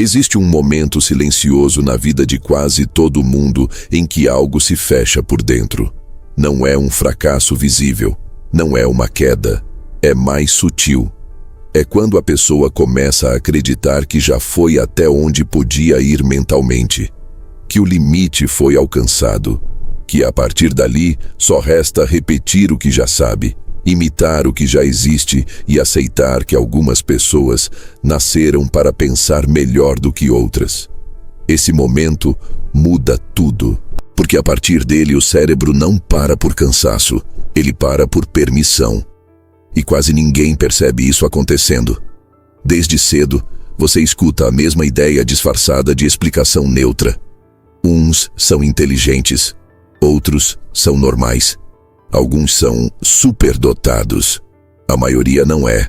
Existe um momento silencioso na vida de quase todo mundo em que algo se fecha por dentro. Não é um fracasso visível, não é uma queda, é mais sutil. É quando a pessoa começa a acreditar que já foi até onde podia ir mentalmente, que o limite foi alcançado, que a partir dali só resta repetir o que já sabe, imitar o que já existe e aceitar que algumas pessoas nasceram para pensar melhor do que outras. Esse momento muda tudo, porque a partir dele o cérebro não para por cansaço, ele para por permissão. E quase ninguém percebe isso acontecendo. Desde cedo, você escuta a mesma ideia disfarçada de explicação neutra. Uns são inteligentes, outros são normais. Alguns são superdotados. A maioria não é.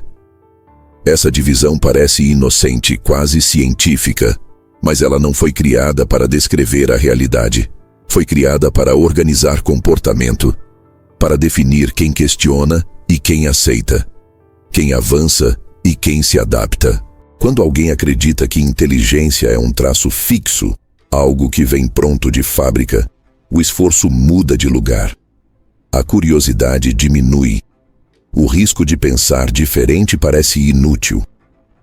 Essa divisão parece inocente, quase científica, mas ela não foi criada para descrever a realidade. Foi criada para organizar comportamento, para definir quem questiona e quem aceita, quem avança e quem se adapta. Quando alguém acredita que inteligência é um traço fixo, algo que vem pronto de fábrica, o esforço muda de lugar. A curiosidade diminui. O risco de pensar diferente parece inútil.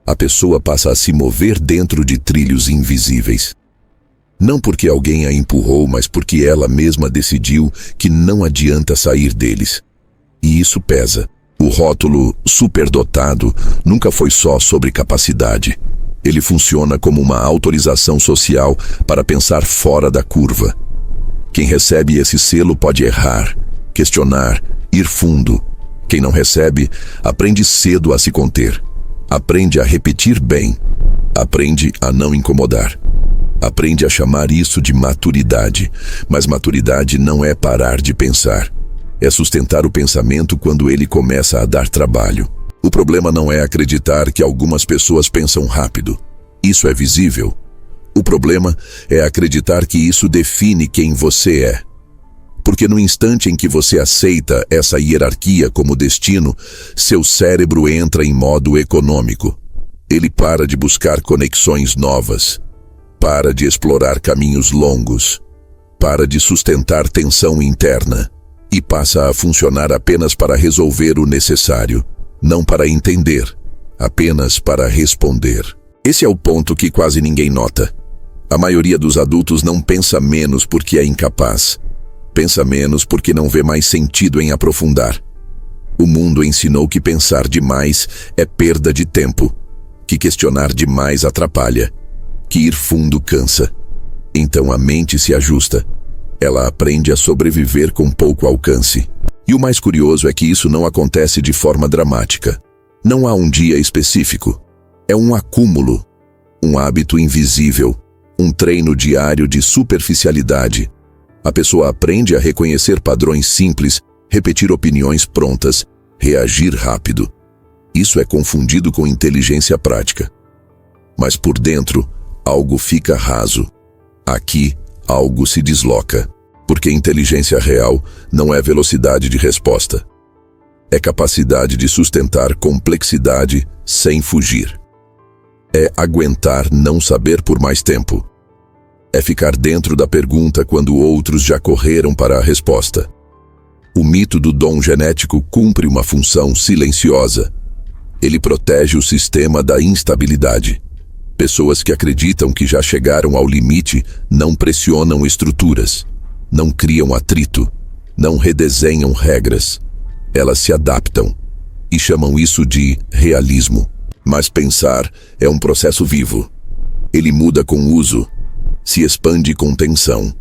A pessoa passa a se mover dentro de trilhos invisíveis. Não porque alguém a empurrou, mas porque ela mesma decidiu que não adianta sair deles. E isso pesa. O rótulo superdotado nunca foi só sobre capacidade. Ele funciona como uma autorização social para pensar fora da curva. Quem recebe esse selo pode errar, questionar, ir fundo. Quem não recebe, aprende cedo a se conter. Aprende a repetir bem. Aprende a não incomodar. Aprende a chamar isso de maturidade. Mas maturidade não é parar de pensar. É sustentar o pensamento quando ele começa a dar trabalho. O problema não é acreditar que algumas pessoas pensam rápido. Isso é visível. O problema é acreditar que isso define quem você é. Porque no instante em que você aceita essa hierarquia como destino, seu cérebro entra em modo econômico. Ele para de buscar conexões novas. Para de explorar caminhos longos. Para de sustentar tensão interna. E passa a funcionar apenas para resolver o necessário, não para entender, apenas para responder. Esse é o ponto que quase ninguém nota. A maioria dos adultos não pensa menos porque é incapaz. Pensa menos porque não vê mais sentido em aprofundar. O mundo ensinou que pensar demais é perda de tempo, que questionar demais atrapalha, que ir fundo cansa. Então a mente se ajusta. Ela aprende a sobreviver com pouco alcance. E o mais curioso é que isso não acontece de forma dramática. Não há um dia específico. É um acúmulo, um hábito invisível, um treino diário de superficialidade. A pessoa aprende a reconhecer padrões simples, repetir opiniões prontas, reagir rápido. Isso é confundido com inteligência prática. Mas por dentro, algo fica raso. Aqui, algo se desloca, porque inteligência real não é velocidade de resposta. É capacidade de sustentar complexidade sem fugir. É aguentar não saber por mais tempo. É ficar dentro da pergunta quando outros já correram para a resposta. O mito do dom genético cumpre uma função silenciosa. Ele protege o sistema da instabilidade. Pessoas que acreditam que já chegaram ao limite não pressionam estruturas, não criam atrito, não redesenham regras. Elas se adaptam e chamam isso de realismo. Mas pensar é um processo vivo. Ele muda com uso, se expande com tensão,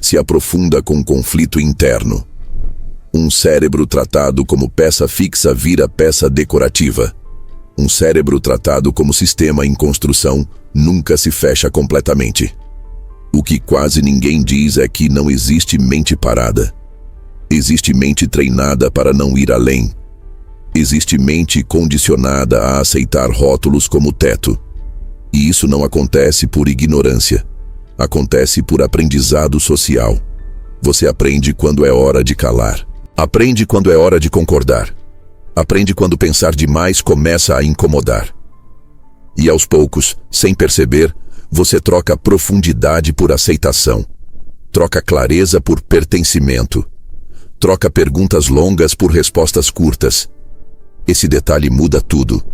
se aprofunda com conflito interno. Um cérebro tratado como peça fixa vira peça decorativa. Um cérebro tratado como sistema em construção nunca se fecha completamente. O que quase ninguém diz é que não existe mente parada. Existe mente treinada para não ir além. Existe mente condicionada a aceitar rótulos como teto. E isso não acontece por ignorância. Acontece por aprendizado social. Você aprende quando é hora de calar. Aprende quando é hora de concordar. Aprende quando pensar demais começa a incomodar. E aos poucos, sem perceber, Você troca profundidade por aceitação. Troca clareza por pertencimento. Troca perguntas longas por respostas curtas. Esse detalhe muda tudo,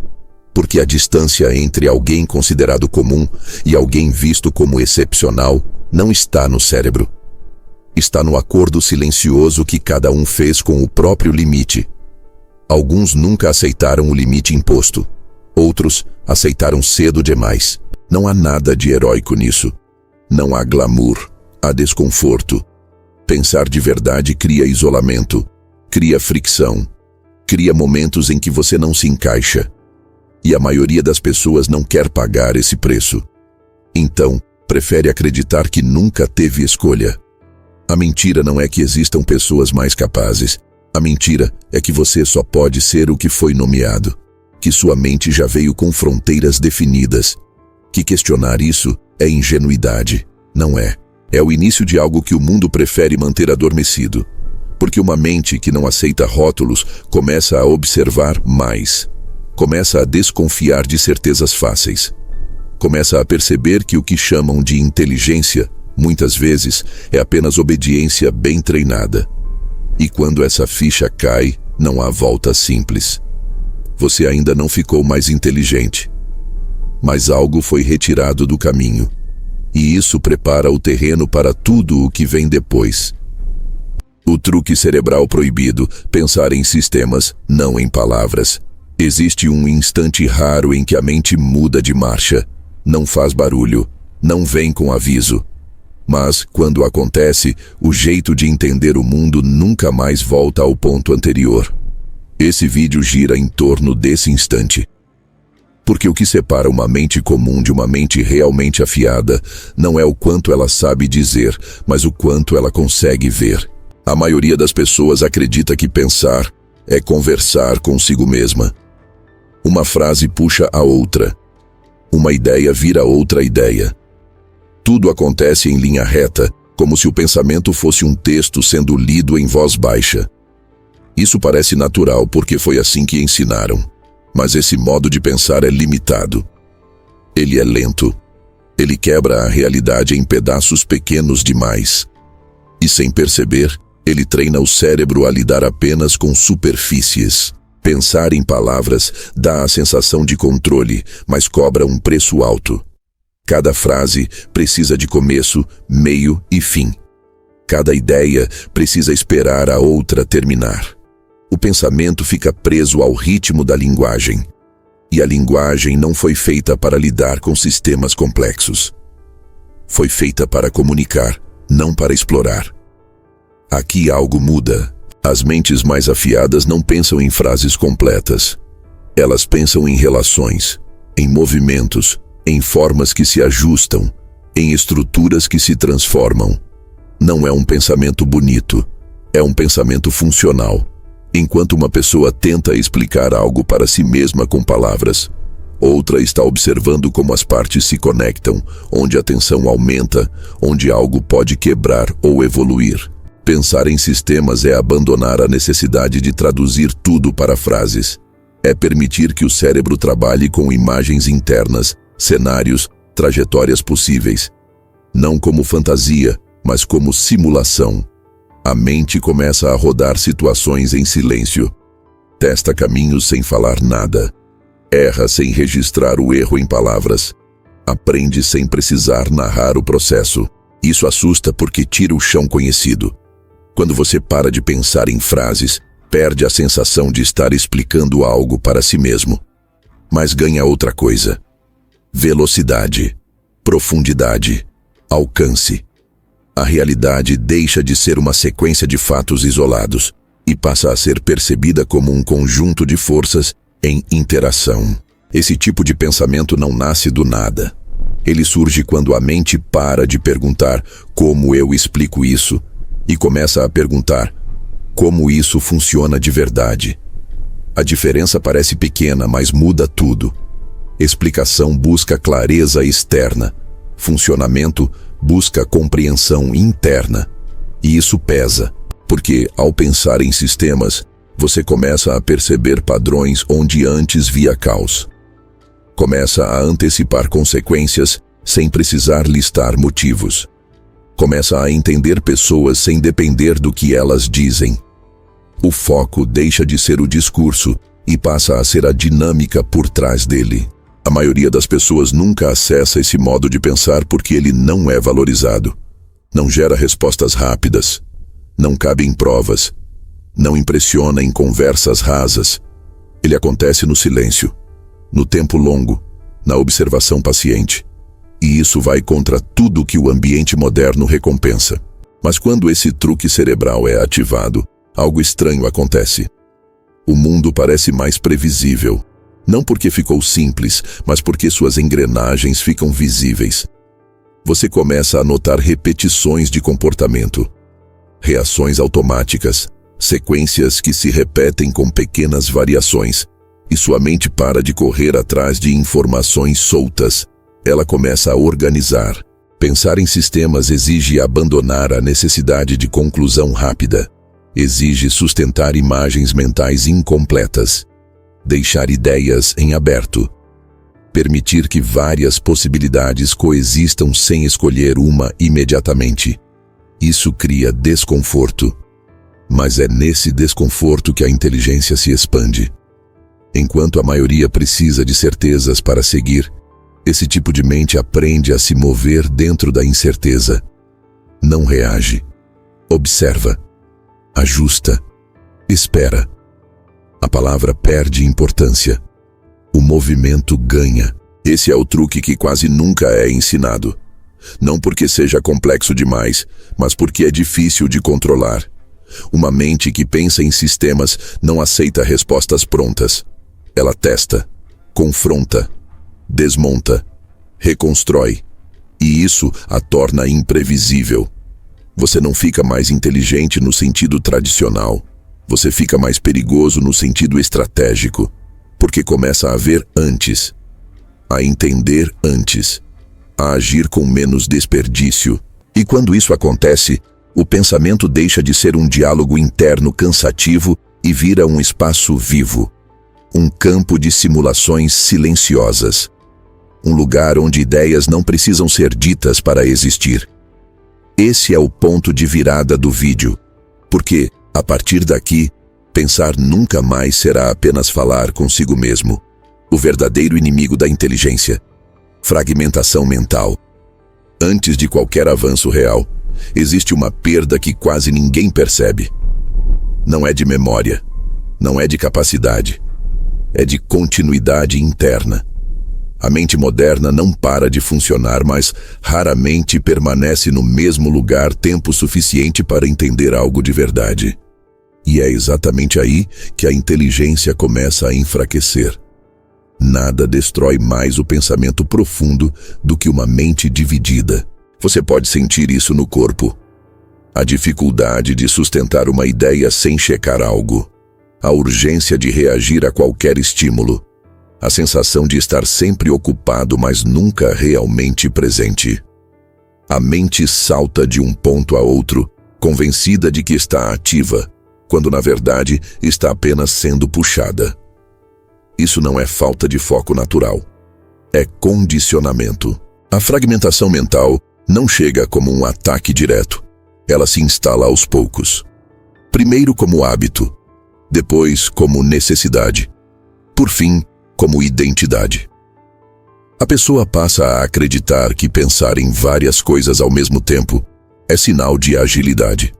porque a distância entre alguém considerado comum e alguém visto como excepcional não está no cérebro. Está no acordo silencioso que cada um fez com o próprio limite. Alguns nunca aceitaram o limite imposto. Outros aceitaram cedo demais. Não há nada de heróico nisso. Não há glamour, há desconforto. Pensar de verdade cria isolamento, cria fricção, cria momentos em que você não se encaixa. E a maioria das pessoas não quer pagar esse preço. Então, prefere acreditar que nunca teve escolha. A mentira não é que existam pessoas mais capazes. A mentira é que você só pode ser o que foi nomeado. Que sua mente já veio com fronteiras definidas. Que questionar isso é ingenuidade. Não é. É o início de algo que o mundo prefere manter adormecido. Porque uma mente que não aceita rótulos começa a observar mais. Começa a desconfiar de certezas fáceis. Começa a perceber que o que chamam de inteligência, muitas vezes, é apenas obediência bem treinada. E quando essa ficha cai, não há volta simples. Você ainda não ficou mais inteligente. Mas algo foi retirado do caminho. E isso prepara o terreno para tudo o que vem depois. O truque cerebral proibido: pensar em sistemas, não em palavras. Existe um instante raro em que a mente muda de marcha. Não faz barulho, não vem com aviso. Mas, quando acontece, o jeito de entender o mundo nunca mais volta ao ponto anterior. Esse vídeo gira em torno desse instante. Porque o que separa uma mente comum de uma mente realmente afiada não é o quanto ela sabe dizer, mas o quanto ela consegue ver. A maioria das pessoas acredita que pensar é conversar consigo mesma. Uma frase puxa a outra. Uma ideia vira outra ideia. Tudo acontece em linha reta, como se o pensamento fosse um texto sendo lido em voz baixa. Isso parece natural porque foi assim que ensinaram. Mas esse modo de pensar é limitado. Ele é lento. Ele quebra a realidade em pedaços pequenos demais. E sem perceber, ele treina o cérebro a lidar apenas com superfícies. Pensar em palavras dá a sensação de controle, mas cobra um preço alto. Cada frase precisa de começo, meio e fim. Cada ideia precisa esperar a outra terminar. O pensamento fica preso ao ritmo da linguagem. E a linguagem não foi feita para lidar com sistemas complexos. Foi feita para comunicar, não para explorar. Aqui algo muda. As mentes mais afiadas não pensam em frases completas. Elas pensam em relações, em movimentos, em formas que se ajustam, em estruturas que se transformam. Não é um pensamento bonito, é um pensamento funcional. Enquanto uma pessoa tenta explicar algo para si mesma com palavras, outra está observando como as partes se conectam, onde a tensão aumenta, onde algo pode quebrar ou evoluir. Pensar em sistemas é abandonar a necessidade de traduzir tudo para frases. É permitir que o cérebro trabalhe com imagens internas, cenários, trajetórias possíveis. Não como fantasia, mas como simulação. A mente começa a rodar situações em silêncio. Testa caminhos sem falar nada. Erra sem registrar o erro em palavras. Aprende sem precisar narrar o processo. Isso assusta porque tira o chão conhecido. Quando você para de pensar em frases, perde a sensação de estar explicando algo para si mesmo. Mas ganha outra coisa: velocidade, profundidade, alcance. A realidade deixa de ser uma sequência de fatos isolados e passa a ser percebida como um conjunto de forças em interação. Esse tipo de pensamento não nasce do nada. Ele surge quando a mente para de perguntar como eu explico isso e começa a perguntar como isso funciona de verdade. A diferença parece pequena, mas muda tudo. Explicação busca clareza externa. Funcionamento busca compreensão interna. E isso pesa, porque ao pensar em sistemas, você começa a perceber padrões onde antes via caos. Começa a antecipar consequências sem precisar listar motivos. Começa a entender pessoas sem depender do que elas dizem. O foco deixa de ser o discurso e passa a ser a dinâmica por trás dele. A maioria das pessoas nunca acessa esse modo de pensar porque ele não é valorizado. Não gera respostas rápidas, não cabe em provas, não impressiona em conversas rasas. Ele acontece no silêncio, no tempo longo, na observação paciente. E isso vai contra tudo que o ambiente moderno recompensa. Mas quando esse truque cerebral é ativado, algo estranho acontece. O mundo parece mais previsível. Não porque ficou simples, mas porque suas engrenagens ficam visíveis. Você começa a notar repetições de comportamento, reações automáticas, sequências que se repetem com pequenas variações, e sua mente para de correr atrás de informações soltas. Ela começa a organizar. Pensar em sistemas exige abandonar a necessidade de conclusão rápida. Exige sustentar imagens mentais incompletas. Deixar ideias em aberto. Permitir que várias possibilidades coexistam sem escolher uma imediatamente. Isso cria desconforto. Mas é nesse desconforto que a inteligência se expande. Enquanto a maioria precisa de certezas para seguir, esse tipo de mente aprende a se mover dentro da incerteza. Não reage. Observa. Ajusta. Espera. A palavra perde importância. O movimento ganha. Esse é o truque que quase nunca é ensinado. Não porque seja complexo demais, mas porque é difícil de controlar. Uma mente que pensa em sistemas não aceita respostas prontas. Ela testa, confronta, desmonta, reconstrói. E isso a torna imprevisível. Você não fica mais inteligente no sentido tradicional. Você fica mais perigoso no sentido estratégico, porque começa a ver antes, a entender antes, a agir com menos desperdício. E quando isso acontece, o pensamento deixa de ser um diálogo interno cansativo e vira um espaço vivo, um campo de simulações silenciosas, um lugar onde ideias não precisam ser ditas para existir. Esse é o ponto de virada do vídeo, porque, a partir daqui, pensar nunca mais será apenas falar consigo mesmo. O verdadeiro inimigo da inteligência. Fragmentação mental. Antes de qualquer avanço real, existe uma perda que quase ninguém percebe. Não é de memória, não é de capacidade, é de continuidade interna. A mente moderna não para de funcionar, mas raramente permanece no mesmo lugar tempo suficiente para entender algo de verdade. E é exatamente aí que a inteligência começa a enfraquecer. Nada destrói mais o pensamento profundo do que uma mente dividida. Você pode sentir isso no corpo. A dificuldade de sustentar uma ideia sem checar algo. A urgência de reagir a qualquer estímulo. A sensação de estar sempre ocupado, mas nunca realmente presente. A mente salta de um ponto a outro, convencida de que está ativa, quando na verdade está apenas sendo puxada. Isso não é falta de foco natural. É condicionamento. A fragmentação mental não chega como um ataque direto. Ela se instala aos poucos. Primeiro como hábito, depois como necessidade, por fim, como identidade. A pessoa passa a acreditar que pensar em várias coisas ao mesmo tempo é sinal de agilidade,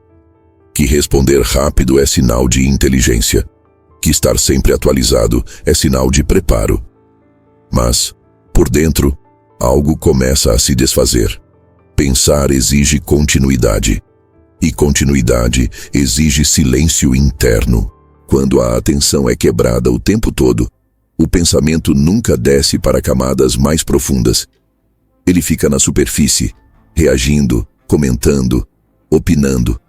que responder rápido é sinal de inteligência, que estar sempre atualizado é sinal de preparo. Mas, por dentro, algo começa a se desfazer. Pensar exige continuidade, e continuidade exige silêncio interno. Quando a atenção é quebrada o tempo todo, o pensamento nunca desce para camadas mais profundas. Ele fica na superfície, reagindo, comentando, opinando.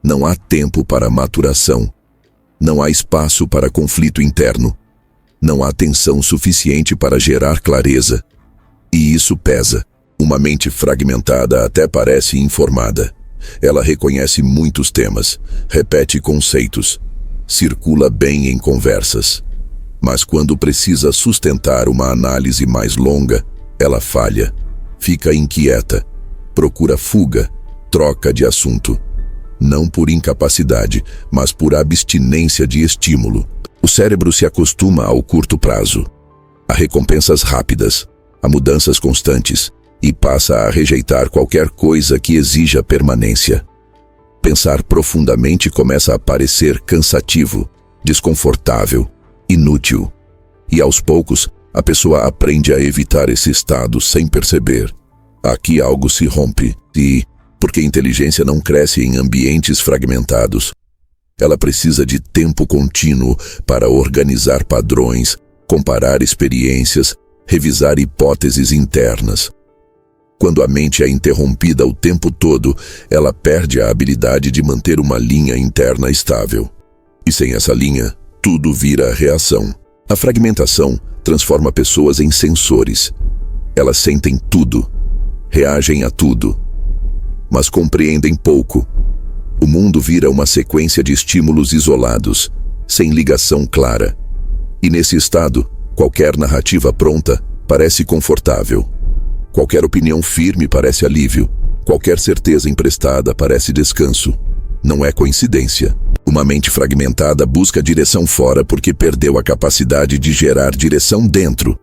Não há tempo para maturação. Não há espaço para conflito interno. Não há atenção suficiente para gerar clareza. E isso pesa. Uma mente fragmentada até parece informada. Ela reconhece muitos temas, repete conceitos, circula bem em conversas. Mas quando precisa sustentar uma análise mais longa, ela falha, fica inquieta, procura fuga, troca de assunto. Não por incapacidade, mas por abstinência de estímulo. O cérebro se acostuma ao curto prazo, a recompensas rápidas, a mudanças constantes, e passa a rejeitar qualquer coisa que exija permanência. Pensar profundamente começa a parecer cansativo, desconfortável, inútil. E aos poucos, a pessoa aprende a evitar esse estado sem perceber. Aqui algo se rompe, porque a inteligência não cresce em ambientes fragmentados. Ela precisa de tempo contínuo para organizar padrões, comparar experiências, revisar hipóteses internas. Quando a mente é interrompida o tempo todo, ela perde a habilidade de manter uma linha interna estável. E sem essa linha, tudo vira reação. A fragmentação transforma pessoas em sensores. Elas sentem tudo, reagem a tudo, mas compreendem pouco. O mundo vira uma sequência de estímulos isolados, sem ligação clara. E nesse estado, qualquer narrativa pronta parece confortável. Qualquer opinião firme parece alívio. Qualquer certeza emprestada parece descanso. Não é coincidência. Uma mente fragmentada busca direção fora porque perdeu a capacidade de gerar direção dentro.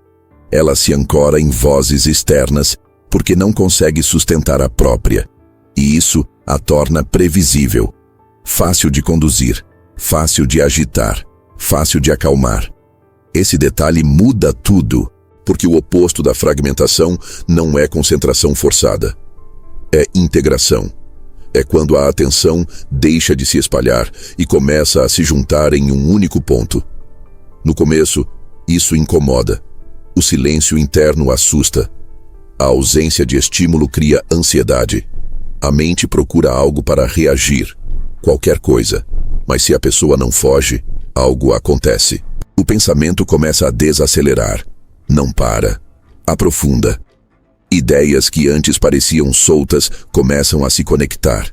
Ela se ancora em vozes externas porque não consegue sustentar a própria. E isso a torna previsível, fácil de conduzir, fácil de agitar, fácil de acalmar. Esse detalhe muda tudo, porque o oposto da fragmentação não é concentração forçada. É integração. É quando a atenção deixa de se espalhar e começa a se juntar em um único ponto. No começo, isso incomoda. O silêncio interno assusta. A ausência de estímulo cria ansiedade. A mente procura algo para reagir, qualquer coisa. Mas se a pessoa não foge, algo acontece. O pensamento começa a desacelerar. Não para. Aprofunda. Ideias que antes pareciam soltas começam a se conectar.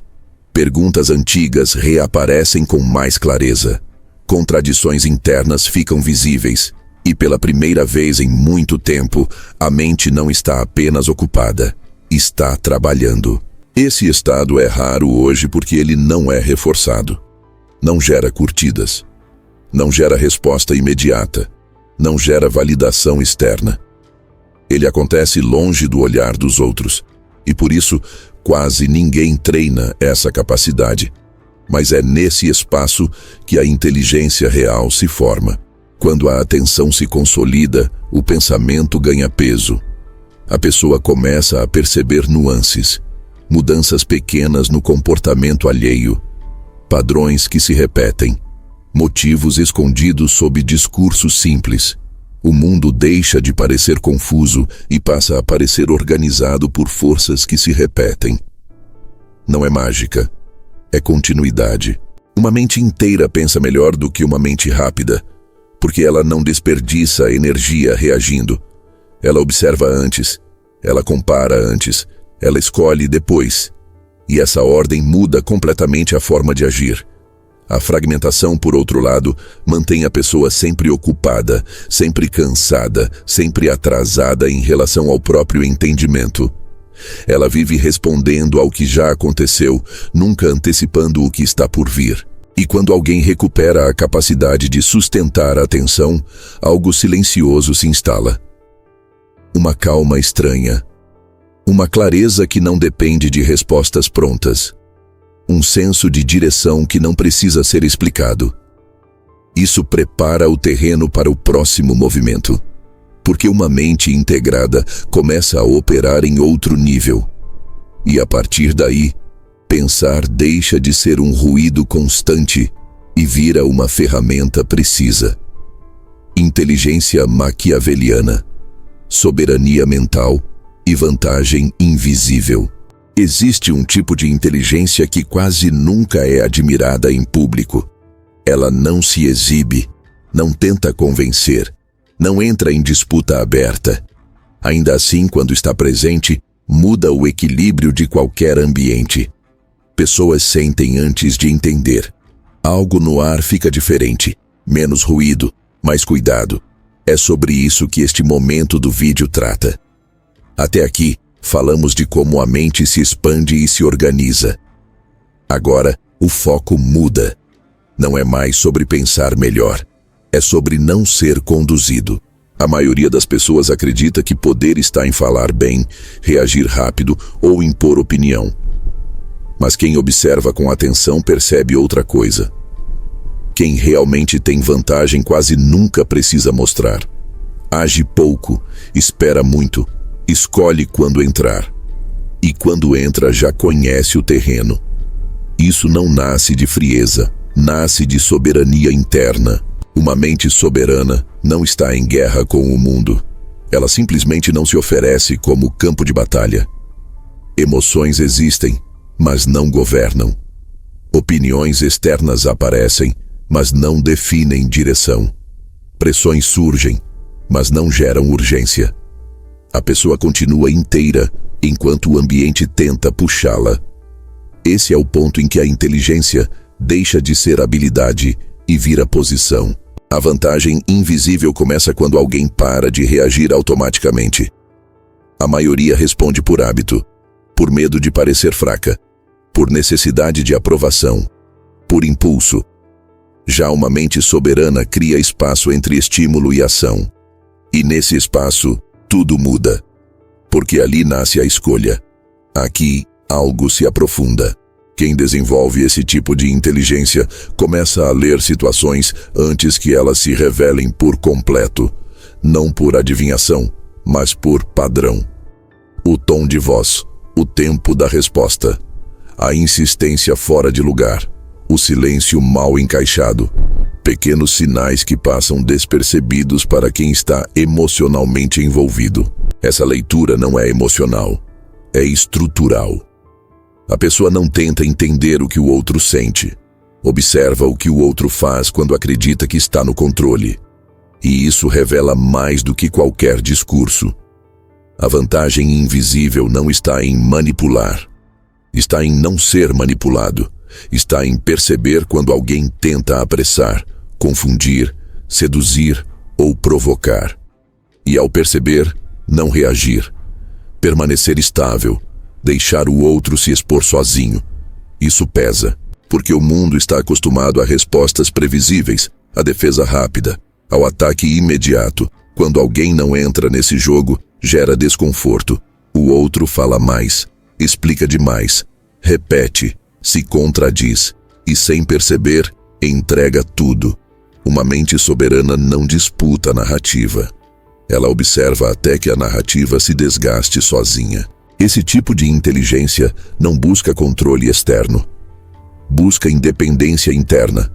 Perguntas antigas reaparecem com mais clareza. Contradições internas ficam visíveis. E pela primeira vez em muito tempo, a mente não está apenas ocupada, está trabalhando. Esse estado é raro hoje porque ele não é reforçado. Não gera curtidas. Não gera resposta imediata. Não gera validação externa. Ele acontece longe do olhar dos outros. E por isso, quase ninguém treina essa capacidade. Mas é nesse espaço que a inteligência real se forma. Quando a atenção se consolida, o pensamento ganha peso. A pessoa começa a perceber nuances, mudanças pequenas no comportamento alheio, padrões que se repetem, motivos escondidos sob discursos simples. O mundo deixa de parecer confuso e passa a parecer organizado por forças que se repetem. Não é mágica, é continuidade. Uma mente inteira pensa melhor do que uma mente rápida, porque ela não desperdiça energia reagindo. Ela observa antes, ela compara antes, ela escolhe depois. E essa ordem muda completamente a forma de agir. A fragmentação, por outro lado, mantém a pessoa sempre ocupada, sempre cansada, sempre atrasada em relação ao próprio entendimento. Ela vive respondendo ao que já aconteceu, nunca antecipando o que está por vir. E quando alguém recupera a capacidade de sustentar a atenção, algo silencioso se instala. Uma calma estranha. Uma clareza que não depende de respostas prontas. Um senso de direção que não precisa ser explicado. Isso prepara o terreno para o próximo movimento. Porque uma mente integrada começa a operar em outro nível. E a partir daí, pensar deixa de ser um ruído constante e vira uma ferramenta precisa. Inteligência maquiaveliana, soberania mental e vantagem invisível. Existe um tipo de inteligência que quase nunca é admirada em público. Ela não se exibe, não tenta convencer, não entra em disputa aberta. Ainda assim, quando está presente, muda o equilíbrio de qualquer ambiente. Pessoas sentem antes de entender. Algo no ar fica diferente, menos ruído, mais cuidado. É sobre isso que este momento do vídeo trata. Até aqui, Falamos de como a mente se expande e se organiza. Agora, o foco muda. Não é mais sobre pensar melhor. É sobre não ser conduzido. A maioria das pessoas acredita que poder está em falar bem, reagir rápido ou impor opinião. Mas quem observa com atenção percebe outra coisa. Quem realmente tem vantagem quase nunca precisa mostrar. Age pouco, espera muito, escolhe quando entrar. E quando entra já conhece o terreno. Isso não nasce de frieza, nasce de soberania interna. Uma mente soberana não está em guerra com o mundo. Ela simplesmente não se oferece como campo de batalha. Emoções existem, mas não governam. Opiniões externas aparecem, mas não definem direção. Pressões surgem, mas não geram urgência. A pessoa continua inteira, enquanto o ambiente tenta puxá-la. Esse é o ponto em que a inteligência deixa de ser habilidade e vira posição. A vantagem invisível começa quando alguém para de reagir automaticamente. A maioria responde por hábito, por medo de parecer fraca, por necessidade de aprovação, por impulso. Já uma mente soberana cria espaço entre estímulo e ação. E nesse espaço, tudo muda. Porque ali nasce a escolha. Aqui, algo se aprofunda. Quem desenvolve esse tipo de inteligência começa a ler situações antes que elas se revelem por completo, não por adivinhação, mas por padrão. O tom de voz, o tempo da resposta, a insistência fora de lugar, o silêncio mal encaixado, pequenos sinais que passam despercebidos para quem está emocionalmente envolvido. Essa leitura não é emocional, é estrutural. A pessoa não tenta entender o que o outro sente. Observa o que o outro faz quando acredita que está no controle. E isso revela mais do que qualquer discurso. A vantagem invisível não está em manipular. Está em não ser manipulado. Está em perceber quando alguém tenta apressar, confundir, seduzir ou provocar. E ao perceber, não reagir. Permanecer estável. Deixar o outro se expor sozinho. Isso pesa, porque o mundo está acostumado a respostas previsíveis, a defesa rápida, ao ataque imediato. Quando alguém não entra nesse jogo, gera desconforto. O outro fala mais, explica demais, repete, se contradiz e, sem perceber, entrega tudo. Uma mente soberana não disputa a narrativa. Ela observa até que a narrativa se desgaste sozinha. Esse tipo de inteligência não busca controle externo. Busca independência interna.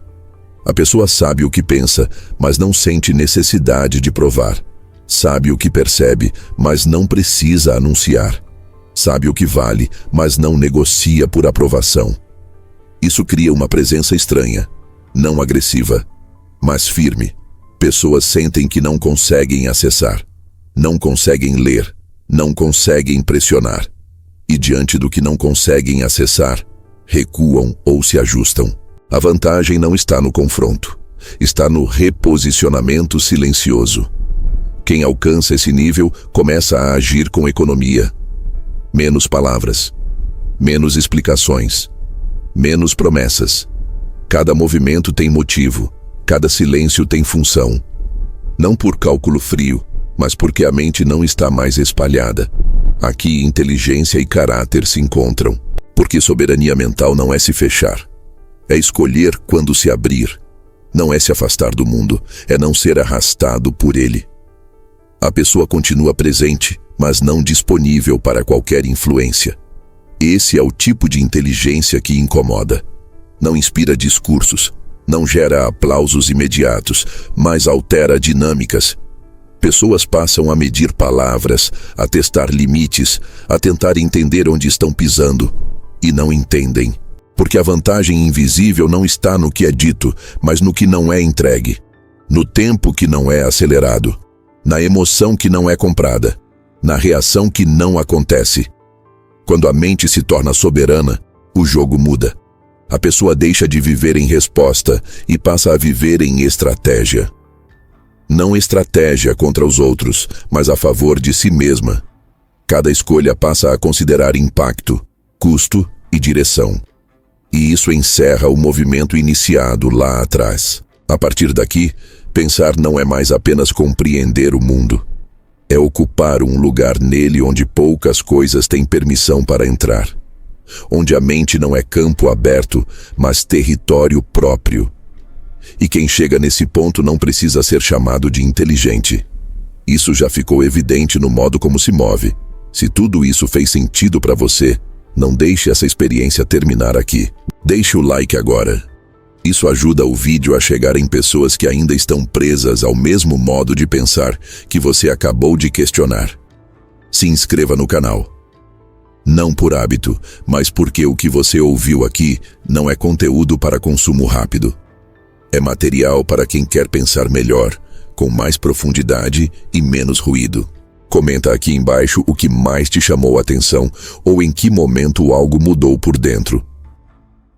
A pessoa sabe o que pensa, mas não sente necessidade de provar. Sabe o que percebe, mas não precisa anunciar. Sabe o que vale, mas não negocia por aprovação. Isso cria uma presença estranha, não agressiva, mas firme. Pessoas sentem que não conseguem acessar, não conseguem ler, não conseguem pressionar. E diante do que não conseguem acessar, recuam ou se ajustam. A vantagem não está no confronto, está no reposicionamento silencioso. Quem alcança esse nível começa a agir com economia. Menos palavras, menos explicações, menos promessas. Cada movimento tem motivo, cada silêncio tem função. Não por cálculo frio, mas porque a mente não está mais espalhada. Aqui inteligência e caráter se encontram. Porque soberania mental não é se fechar. É escolher quando se abrir. Não é se afastar do mundo, é não ser arrastado por ele. A pessoa continua presente, mas não disponível para qualquer influência. Esse é o tipo de inteligência que incomoda. Não inspira discursos, não gera aplausos imediatos, mas altera dinâmicas. Pessoas passam a medir palavras, a testar limites, a tentar entender onde estão pisando. E não entendem. Porque a vantagem invisível não está no que é dito, mas no que não é entregue. No tempo que não é acelerado. Na emoção que não é comprada. Na reação que não acontece. Quando a mente se torna soberana, o jogo muda. A pessoa deixa de viver em resposta e passa a viver em estratégia. Não estratégia contra os outros, mas a favor de si mesma. Cada escolha passa a considerar impacto, custo e direção. E isso encerra o movimento iniciado lá atrás. A partir daqui, pensar não é mais apenas compreender o mundo. É ocupar um lugar nele onde poucas coisas têm permissão para entrar. Onde a mente não é campo aberto, mas território próprio. E quem chega nesse ponto não precisa ser chamado de inteligente. Isso já ficou evidente no modo como se move. Se tudo isso fez sentido para você, não deixe essa experiência terminar aqui. Deixe o like agora. Isso ajuda o vídeo a chegar em pessoas que ainda estão presas ao mesmo modo de pensar que você acabou de questionar. Se inscreva no canal. Não por hábito, mas porque o que você ouviu aqui não é conteúdo para consumo rápido. É material para quem quer pensar melhor, com mais profundidade e menos ruído. Comenta aqui embaixo o que mais te chamou a atenção ou em que momento algo mudou por dentro.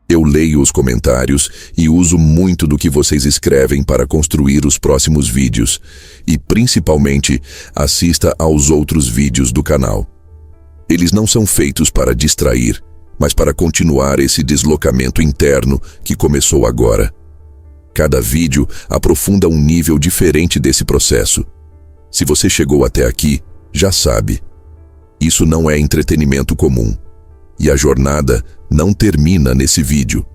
Eu leio os comentários e uso muito do que vocês escrevem para construir os próximos vídeos e, principalmente, assista aos outros vídeos do canal. Eles não são feitos para distrair, mas para continuar esse deslocamento interno que começou agora. Cada vídeo aprofunda um nível diferente desse processo. Se você chegou até aqui, já sabe. Isso não é entretenimento comum. E a jornada não termina nesse vídeo.